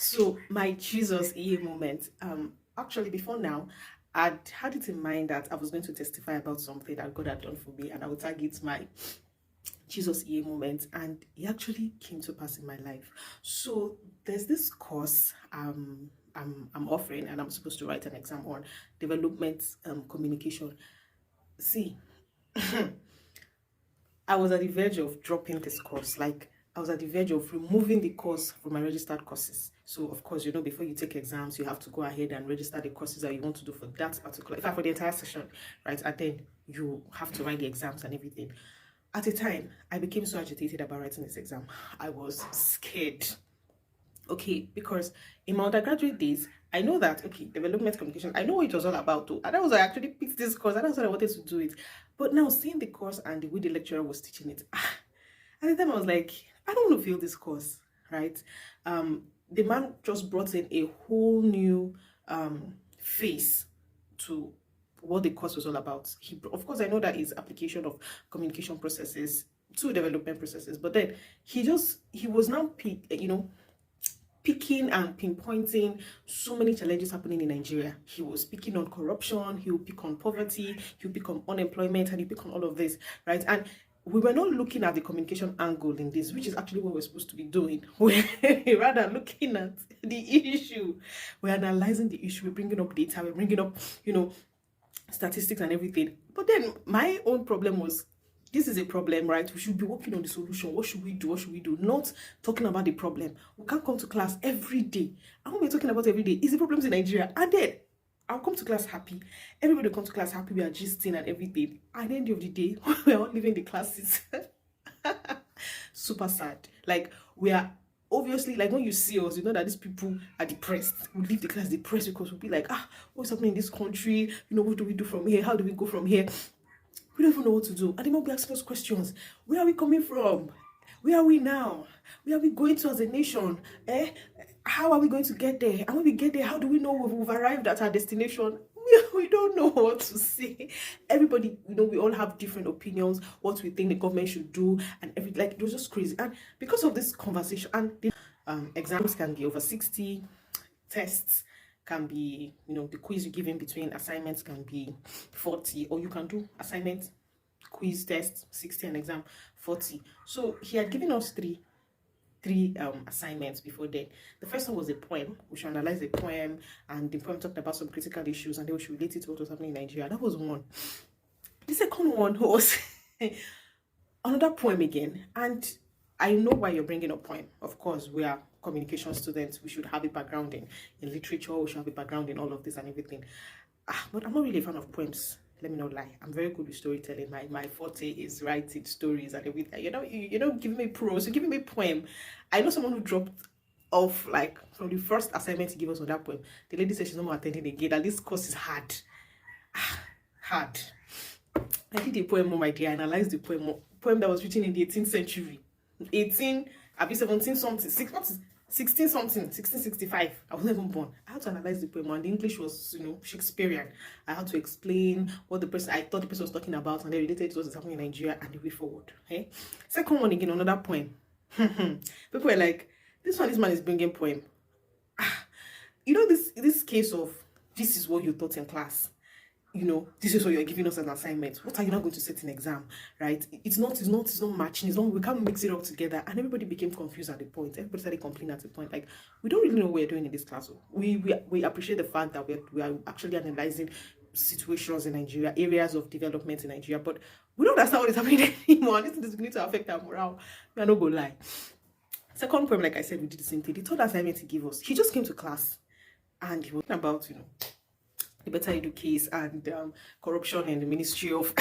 So my Jesus EA moment. Actually, before now, I'd had it in mind that I was going to testify about something that God had done for me, and I would target my Jesus EA moment, and it actually came to pass in my life. So there's this course I'm offering, and I'm supposed to write an exam on development communication. See, I was at the verge of dropping this course. Like, I was at the verge of removing the course from my registered courses. So, of course, before you take exams, you have to go ahead and register the courses that you want to do for that particular, in fact, for the entire session, right? And then you have to write the exams and everything. At a time, I became so agitated about writing this exam. I was scared. Okay, because in my undergraduate days, I know that, okay, development communication, I know what it was all about too. And that was why I actually picked this course, and that's why I wanted to do it. But now seeing the course and the way the lecturer was teaching it, at the time I was like, I don't want to fail this course, right? The man just brought in a whole new face to what the course was all about. Of course, I know that is application of communication processes to development processes, but then he was now picking and pinpointing so many challenges happening in Nigeria. He was picking on corruption, he would pick on poverty, he would pick on unemployment, and he pick on all of this, right? And we were not looking at the communication angle in this, which is actually what we're supposed to be doing. We're rather looking at the issue. We're analyzing the issue, we're bringing up data, we're bringing up, statistics and everything. But then my own problem was, this is a problem, right? We should be working on the solution. What should we do? What should we do? Not talking about the problem. We can't come to class every day. And what we're talking about every day is the problems in Nigeria. And then I'll come to class happy. Everybody will come to class happy. We are gisting and everything. At the end of the day, we're all leaving the classes. Super sad. Like, we are obviously, like, when you see us, you know that these people are depressed. We leave the class depressed because we'll be like, what's happening in this country? What do we do from here? How do we go from here? We don't even know what to do. And they might be asking us questions. Where are we coming from? Where are we now? Where are we going to as a nation? How are we going to get there? And when we get there, how do we know we've arrived at our destination? We don't know what to say. Everybody, we all have different opinions, what we think the government should do, and it was just crazy. And because of this conversation, and the exams can be over 60, tests can be, the quiz you give in between assignments can be 40, or you can do assignment, quiz, test 60, and exam 40. So he had given us three assignments before then. The first one was a poem. We should analyze a poem, and the poem talked about some critical issues, and then we should relate it to what was happening in Nigeria. That was one. The second one was another poem again, and I know why you're bringing up poem. Of course, we are communication students. We should have a background in literature. We should have a background in all of this and everything. But I'm not really a fan of poems. Let me not lie. I'm very good with storytelling. My forte is writing stories and everything. Giving me prose, you're giving me poem. I know someone who dropped off, like, from the first assignment he gave us on that poem. The lady said she's not more attending again. That this course is hard. Hard. I did a poem, my dear. I analyzed the poem that was written in the 18th century. 17 something, 16 something, 1665. I was not even born. I had to analyze the poem, and the English was, Shakespearean. I had to explain what I thought the person was talking about, and then related to what's happening in Nigeria and the way forward. Okay. Second one again, another poem. People were like, this man is bringing poem. This case of, this is what you taught in class. This is what you're giving us an assignment. What are you not going to set in exam, right? It's not matching. We can't mix it all together. And everybody became confused at the point. Everybody started complaining at the point. Like, we don't really know what we're doing in this class. We appreciate the fact that we are actually analyzing situations in Nigeria, areas of development in Nigeria, but we don't understand what is happening anymore. This is going to affect our morale. We are not going to lie. Second poem, like I said, we did the same thing. The third assignment he gave us, he just came to class and he was talking about, the Better Edu case and corruption in the Ministry of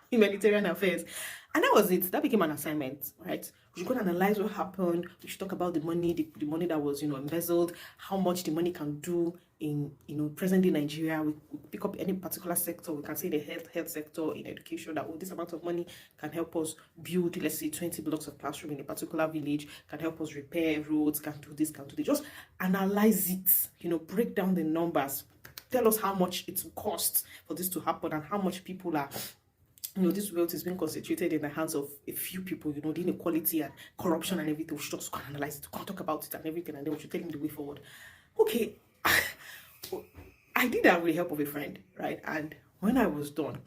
Humanitarian Affairs. And that was it. That became an assignment, right? We should go and analyze what happened. We should talk about the money, the money that was, embezzled, how much the money can do in, present-day Nigeria. We pick up any particular sector. We can say the health sector, in education, that this amount of money can help us build, let's say, 20 blocks of classroom in a particular village, can help us repair roads, can do this, can do this. Just analyze it, break down the numbers. Tell us how much it will cost for this to happen and how much people are this wealth is being concentrated in the hands of a few people, the inequality and corruption and everything. We should just go and analyze it, go and talk about it and everything, and then we should tell him the way forward. Okay. I did that with the help of a friend, right? And when I was done,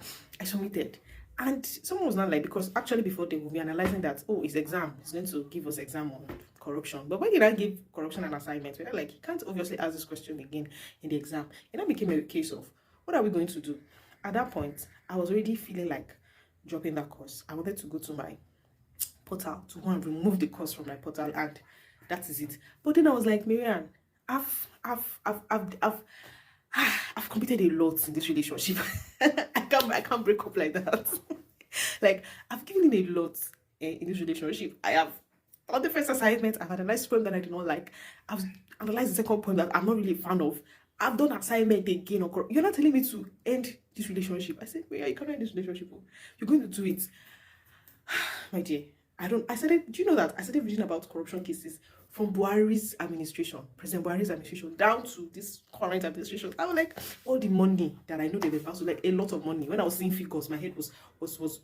I submitted. And someone was not like, because actually before they will be analyzing that, oh, it's exam, it's going to give us exam on corruption. But when did I give corruption an assignment? We're like, you can't obviously ask this question again in the exam. And that became a case of, what are we going to do? At that point, I was already feeling like dropping that course. I wanted to go to my portal to go and remove the course from my portal, and that is it. But then I was like, Marianne, I've committed a lot in this relationship. I can't break up like that. Like, I've given in a lot in this relationship. I have on the first assignment, I've analyzed poem that I did not like. I've analyzed the second poem that I'm not really a fan of. I've done assignment again. You're not telling me to end this relationship. I said, yeah, you cannot end this relationship. You're going to do it. My dear, do you know that I started reading about corruption cases from Buhari's administration, President Buhari's administration, down to this current administration. I was like, all the money that I know they were passing, like a lot of money. When I was seeing figures, my head was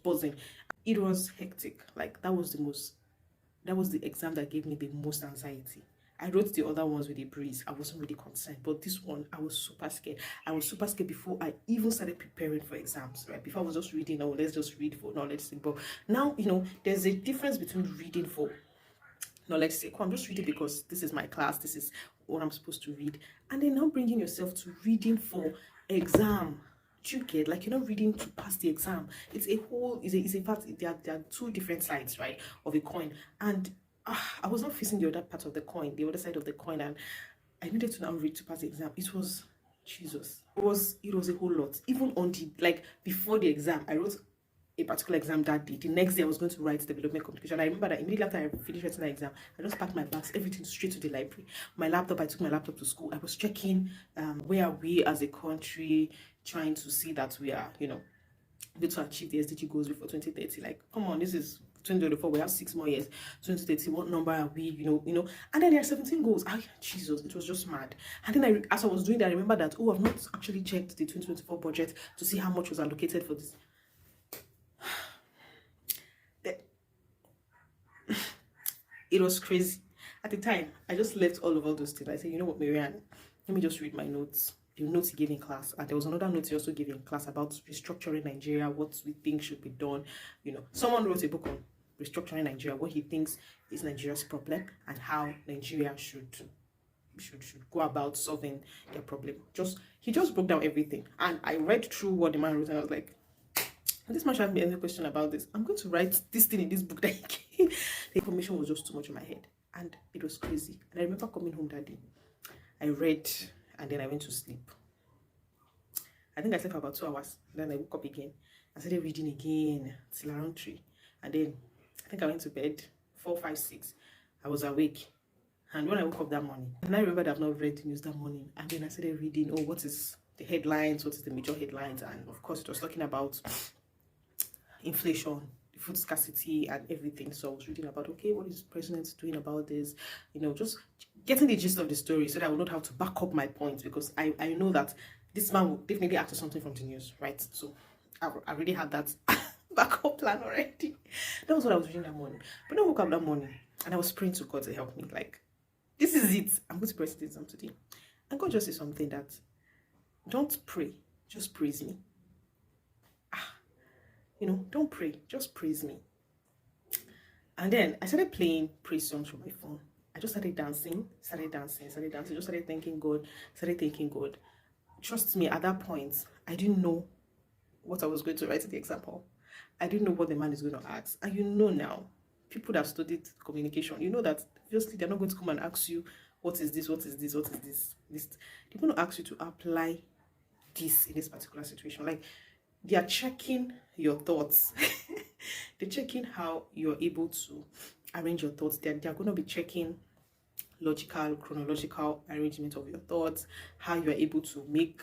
buzzing. It was hectic. Like, that was the exam that gave me the most anxiety. I wrote the other ones with a breeze. I wasn't really concerned. But this one, I was super scared. I was super scared before I even started preparing for exams, right? Before I was just reading, oh, let's just read for knowledge sake. But now, there's a difference between reading for knowledge sake. I'm just reading because this is my class. This is what I'm supposed to read. And then now bringing yourself to reading for exam. Do you get, like, you're not reading to pass the exam? It's a whole, in fact, there are two different sides, right, of a coin. And I was not facing the other part of the coin, the other side of the coin, and I needed to now read to pass the exam. It was Jesus. It was a whole lot. Even on before the exam, I wrote a particular exam that day. The next day I was going to write development communication. I remember that immediately after I finished writing the exam, I just packed my bags, everything straight to the library. I took my laptop to school. I was checking where are we as a country, trying to see that we are, able to achieve the SDG goals before 2030. Like, come on, this is 2024, we have 6 more years. 2030, what number are we? And then there are 17 goals. Jesus, it was just mad. And then as I was doing that, I remember that, I've not actually checked the 2024 budget to see how much was allocated for this. It was crazy. At the time, I just left all of those things. I said, you know what, Marianne, let me just read my notes. The notes he gave in class, and there was another note he also gave in class about restructuring Nigeria, what we think should be done. Someone wrote a book on restructuring Nigeria, what he thinks is Nigeria's problem, and how Nigeria should go about solving their problem. He just broke down everything, and I read through what the man wrote, and I was like, this man should have me any question about this. I'm going to write this thing in this book that he gave. The information was just too much in my head, and it was crazy. And I remember coming home that day. I read, and then I went to sleep. I think I slept for about 2 hours. Then I woke up again. I started reading again till around 3. And then I think I went to bed 4, 5, 6. I was awake. And when I woke up that morning, and I remember that I've not read the news that morning. And then I started reading, what is the headlines? What is the major headlines? And of course, it was talking about inflation, food scarcity, and everything. So I was reading about, okay, what is the president doing about this? Just getting the gist of the story so that I will know how to back up my points, because I know that this man will definitely ask something from the news, right? So I already had that backup plan already. That was what I was reading that morning. But then I woke up that morning and I was praying to God to help me. Like, this is it. I'm going to press the exam today. And God just said something that, don't pray, just praise me. Don't pray, just praise me. And then I started playing praise songs from my phone. I just started dancing, just started thanking God. Trust me, at that point, I didn't know what I was going to write in the exam hall. I didn't know what the man is going to ask. And now, people that have studied communication, that obviously they're not going to come and ask you, what is this? They're going to ask you to apply this in this particular situation. Like, they are checking your thoughts. They're checking how you're able to arrange your thoughts. They're going to be checking logical, chronological arrangement of your thoughts, how you're able to make,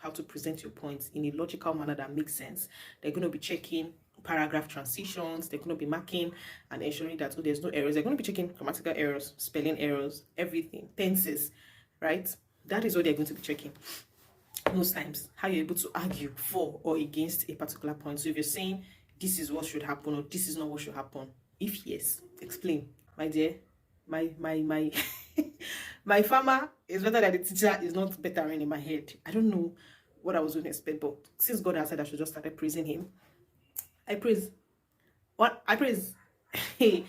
how to present your points in a logical manner that makes sense. They're going to be checking paragraph transitions. They're going to be marking and ensuring that there's no errors. They're going to be checking grammatical errors, spelling errors, everything, tenses, right? That is what they're going to be checking. most times how you're able to argue for or against a particular point. So if you're saying this is what should happen or this is not what should happen, if yes, explain, my dear. My my farmer is better than the teacher is not better in my head. I don't know what I was going to expect, but since God has said I should just start praising him, I praise. What I praise. Hey,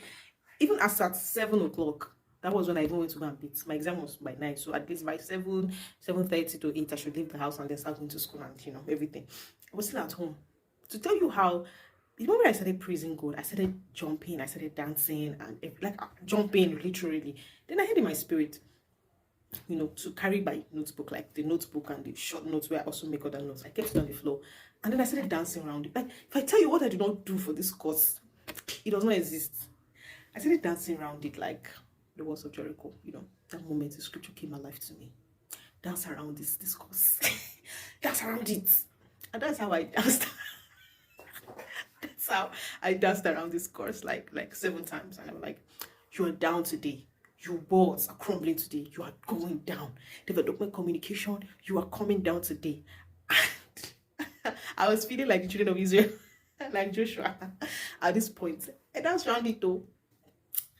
even as at 7 o'clock, that was when I even went to go and beat. My exam was by 9, so at least by 7:30 to 8, I should leave the house and then start going to school and everything. I was still at home. To tell you how, the moment I started praising God, I started jumping, I started dancing, and jumping literally. Then I had in my spirit, to carry my notebook, like the notebook and the short notes where I also make other notes. I kept it on the floor, and then I started dancing around it. Like, if I tell you what I did not do for this course, it does not exist. I started dancing around it like the walls of Jericho. That moment the scripture came alive to me. Dance around this course. Dance around it. And that's how I danced. That's how I danced around this course like 7 times. And I'm like, you are down today. Your walls are crumbling today. You are going down. Development communication, you are coming down today. And I was feeling like the children of Israel, like Joshua at this point. I danced around it though.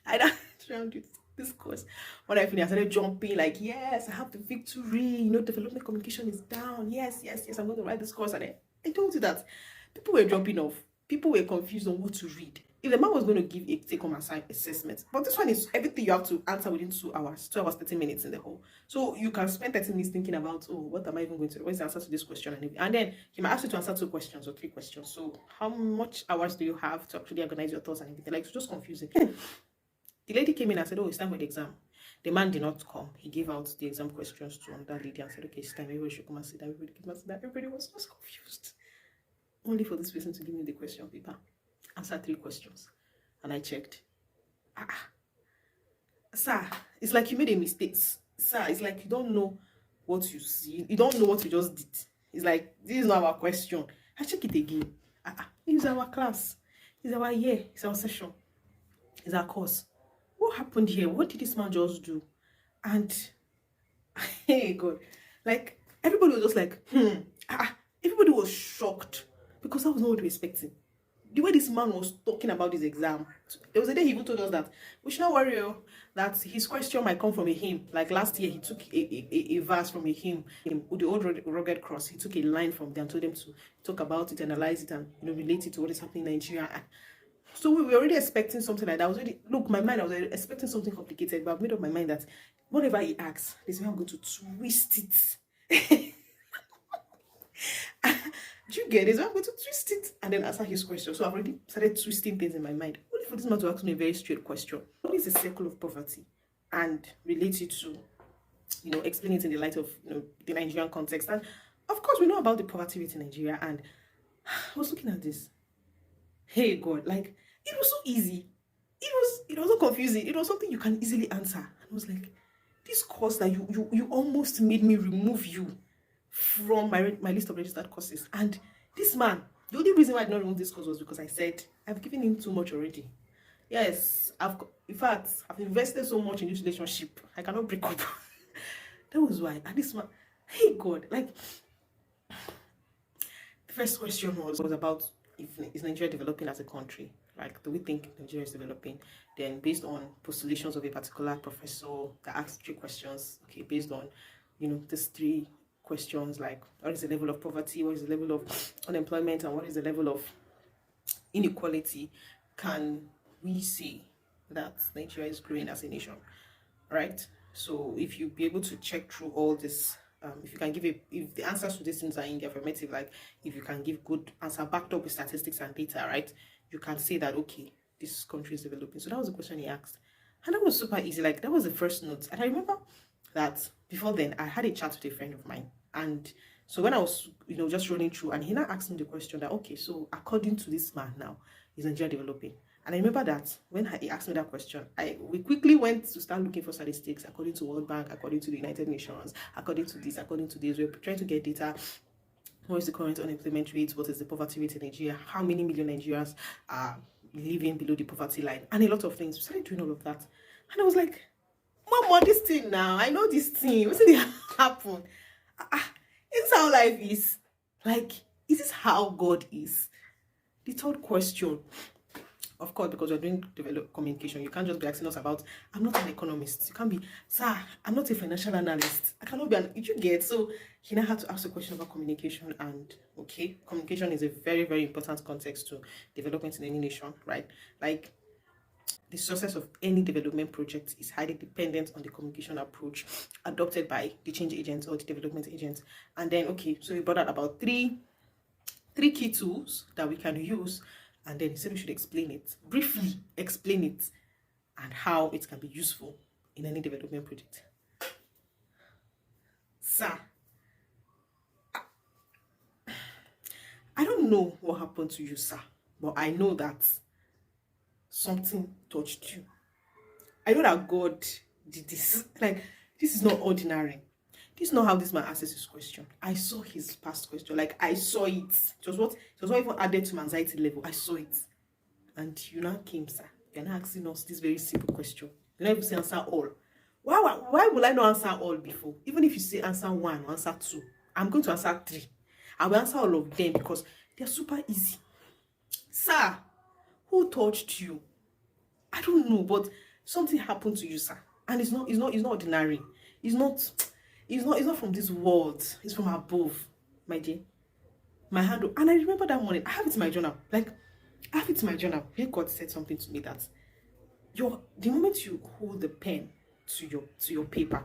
I danced around it. This course. When I finished, I started jumping like, yes, I have the victory. Development communication is down. Yes, I'm going to write this course. And I told you that people were dropping off. People were confused on what to read. If the man was going to give a take-home assessment, but this one is everything you have to answer within 2 hours, 30 minutes in the whole. So you can spend 30 minutes thinking about, what am I even going to, what's the answer to this question? And then he might ask you to answer 2 questions or 3 questions. So how much hours do you have to actually organize your thoughts and everything? Like, it's just confusing. The lady came in and said, it's time for the exam. The man did not come. He gave out the exam questions to that lady and said, okay, it's time. Everybody should come and sit down. Everybody came and sit down. Everybody was just confused. Only for this person to give me the question paper. Answer 3 questions. And I checked. Sir, it's like you made a mistake. Sir, it's like you don't know what you see. You don't know what you just did. It's like, this is not our question. I check it again. It's our class. It's our year. It's our session. It's our course. What happened here? What did this man just do? And hey God, like everybody was just like, everybody was shocked because that was not what we were expecting. The way this man was talking about his exam, there was a day he even told us that we should not worry that his question might come from a hymn. Like last year, he took a verse from a hymn, with the old rugged cross. He took a line from there and told them to talk about it, analyze it, and relate it to what is happening in Nigeria. So we were already expecting something like that. I was expecting something complicated, but I've made up my mind that whatever he asks, this way I'm going to twist it. Do you get it? So I'm going to twist it and then answer his question. So I've already started twisting things in my mind. Only for this man to ask me a very straight question. What is the circle of poverty? And relate it to, explain it in the light of, the Nigerian context. And of course, we know about the poverty rate in Nigeria. And I was looking at this. Hey God, like, it was so easy. It was so confusing. It was something you can easily answer. And I was like, this course that you almost made me remove you from my list of registered courses. And this man, the only reason why I did not remove this course was because I said, I've given him too much already. Yes, in fact, I've invested so much in this relationship. I cannot break up. That was why. And this man, hey God, like, the first question was about, is Nigeria developing as a country? Like, do we think Nigeria is developing? Then, based on postulations of a particular professor that asked 3 questions, okay, based on, these 3 questions, like, what is the level of poverty, what is the level of unemployment, and what is the level of inequality, can we say that Nigeria is growing as a nation, right? So, if you be able to check through all this, if you can give if the answers to these things are in the affirmative, like if you can give good answer backed up with statistics and data, right, you can say that, okay, this country is developing. So that was the question he asked, and that was super easy. Like, that was the first note. And I remember that before then I had a chat with a friend of mine, and so when I was just running through, and he now asked me the question that, okay, so according to this man now, is Nigeria developing? And I remember that when he asked me that question, we quickly went to start looking for statistics according to World Bank, according to the United Nations, according to this. We're trying to get data. What is the current unemployment rate? What is the poverty rate in Nigeria? How many million Nigerians are living below the poverty line? And a lot of things. We started doing all of that. And I was like, Mama, this thing now, I know this thing. What's going to happen? Is this how life is? Like, is this how God is? The third question, of course, because we're doing develop communication, you can't just be asking us about, I'm not an economist. You can't be, sir, I'm not a financial analyst. I cannot be an, did you get? So you now have to ask a question about communication. And okay, communication is a very, very important context to development in any nation, right? Like, the success of any development project is highly dependent on the communication approach adopted by the change agents or the development agents. And then, okay, so we brought out about three key tools that we can use, and then he said we should explain it briefly, explain it and how it can be useful in any development project. Sir, I don't know what happened to you, sir, but I know that something touched you. I know that God did this. Like, this is not ordinary. This is not how this man answers his question. I saw his past question. Like, I saw it. It was not even added to my anxiety level. I saw it. And you now came, sir. You're now asking us this very simple question. You never say answer all. Why will I not answer all before? Even if you say answer one or answer two, I'm going to answer three. I will answer all of them because they're super easy. Sir, who touched you? I don't know, but something happened to you, sir. And it's not ordinary. It's not from this world. It's from above, my dear. My handle. And I remember that morning. I have it in my journal. Like, I have it in my journal. Where God said something to me that the moment you hold the pen to your paper,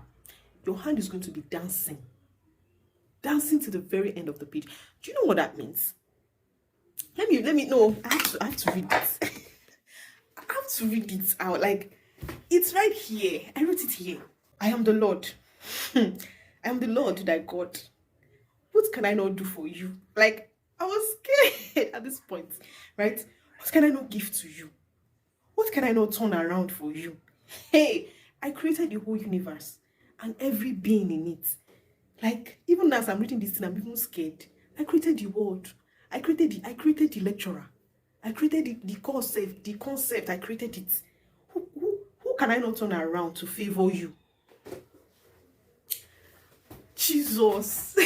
your hand is going to be dancing to the very end of the page. Do you know what that means? Let me know. I have to read this. I have to read it out. Like, it's right here. I wrote it here. I am the Lord. I am the Lord thy God. What can I not do for you? Like, I was scared at this point, right? What can I not give to you? What can I not turn around for you? Hey, I created the whole universe and every being in it. Like, even as I'm reading this thing, I'm even scared. I created the world. I created the lecturer. I created the concept. I created it. Who can I not turn around to favor you? Jesus.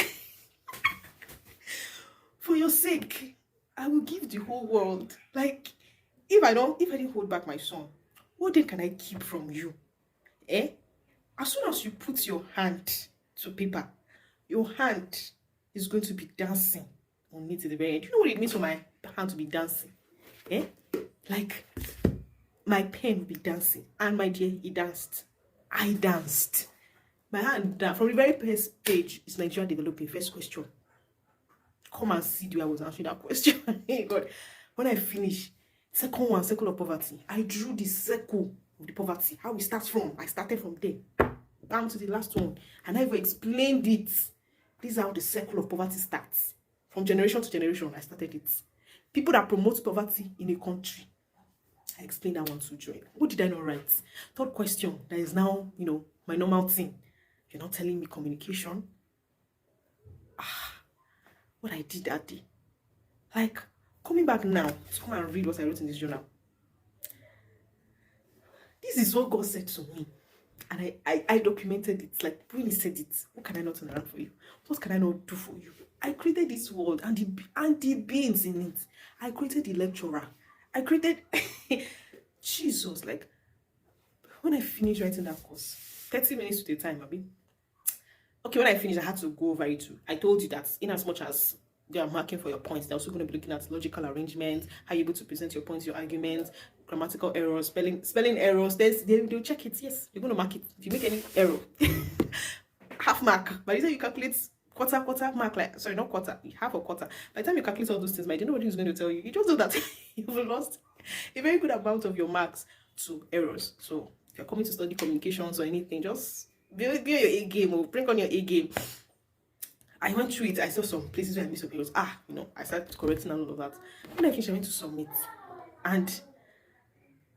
For your sake, I will give the whole world. Like, if I didn't hold back my son, what then can I keep from you? As soon as you put your hand to paper, your hand is going to be dancing on me to the very end. Do you know what it means for my hand to be dancing? Like, my pen will be dancing. And my dear, he danced. I danced. My hand down. From the very first page is Nigeria developing. First question. Come and see the way I was answering that question. Hey God. When I finish, second one, circle of poverty. I drew the circle of the poverty. How we start from. I started from there down to the last one. And I even explained it. This is how the circle of poverty starts. From generation to generation, I started it. People that promote poverty in a country. I explained that one to Joy. What did I not write? Third question. That is now, my normal thing. You're not telling me communication. What I did that day. Like, coming back now to come and read what I wrote in this journal. This is what God said to me. And I documented it. Like, when he said it, what can I not turn around for you? What can I not do for you? I created this world and the beings in it. I created the lecturer. I created Jesus. Like, when I finished writing that course, 30 minutes to the time, Abi. Okay, when I finished, I had to go over it too. I told you that in as much as they are marking for your points, they're also going to be looking at logical arrangements, how you're able to present your points, your arguments, grammatical errors, spelling errors. They'll check it. Yes, you're going to mark it. If you make any error, half mark. By the time you calculate quarter mark, like, sorry, not quarter, half a quarter. By the time you calculate all those things, but nobody is going to tell you. You just know that you've lost a very good amount of your marks to errors. So if you're coming to study communications or anything, just be on your A game or bring on your A game. I went through it. I saw some places where I missed some errors. I started correcting all of that. When I finished, I went to submit. And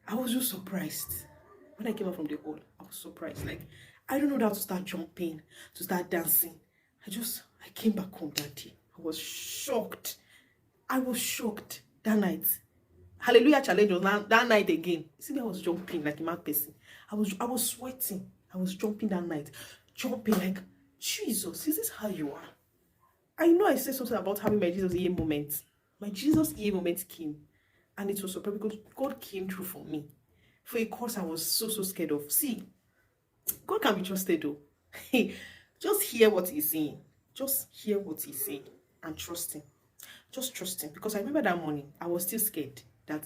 I was just surprised. When I came out from the hall, I was surprised. Like, I don't know how to start jumping, to start dancing. I came back home that day. I was shocked. That night. Hallelujah challenge was that night again. See, I was jumping like a mad person. I was sweating. I was jumping that night. Jumping like, Jesus, is this how you are? I know I said something about having my Jesus EA moment. My Jesus EA moment came, and it was so because God came through for me for a course I was so scared of. See, God can be trusted though. Just hear what He's saying. Just hear what He's saying and trust Him. Just trust Him, because I remember that morning I was still scared that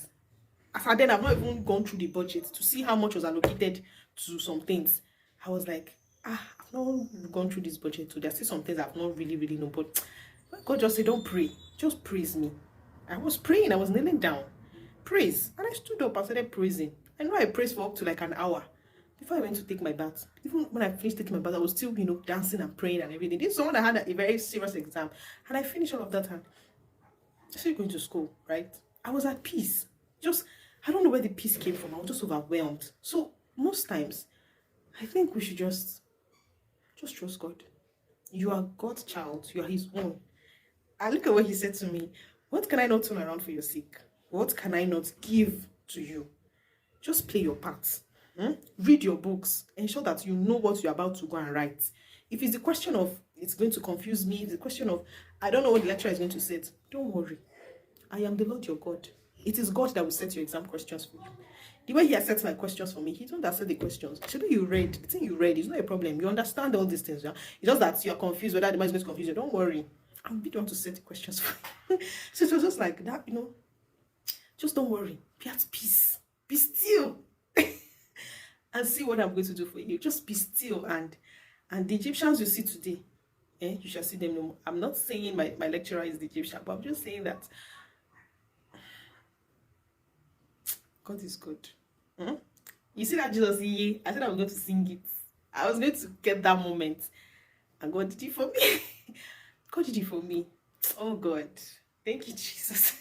after then I've not even gone through the budget to see how much was allocated to some things. I was like, I've not gone through this budget, so there's still some things I've not really known. But God just said, don't pray, just praise me. I was praying, I was kneeling down, praise, and I stood up and started praising. I know I praised for up to like an hour before I went to take my bath. Even when I finished taking my bath, I was still, dancing and praying and everything. This is someone that had a very serious exam, and I finished all of that, and I started going to school, right? I was at peace. Just, I don't know where the peace came from. I was just overwhelmed. So most times, I think we should just trust God. You are God's child. You are His own. And look at what He said to me. What can I not turn around for your sake? What can I not give to you? Just play your part. Read your books. Ensure that you know what you're about to go and write. If it's a question of it's going to confuse me, if it's a question of I don't know what the lecturer is going to say, don't worry. I am the Lord your God. It is God that will set your exam questions for you. The way He has set my questions for me, He don't set the questions. Should you read? The thing you read is not a problem. You understand all these things. Yeah? It's just that you're confused whether the man is going to confuse you. Don't worry. I'm be the one to set the questions for you. So it was just like that, just don't worry. Be at peace. Be still. And see what I'm going to do for you. Just be still. And the Egyptians you see today, you shall see them no more. I'm not saying my lecturer is the Egyptian, but I'm just saying that God is good. You see that Jesus, I said I was going to sing it. I was going to get that moment. And God did it for me. God did it for me. Oh God. Thank you, Jesus.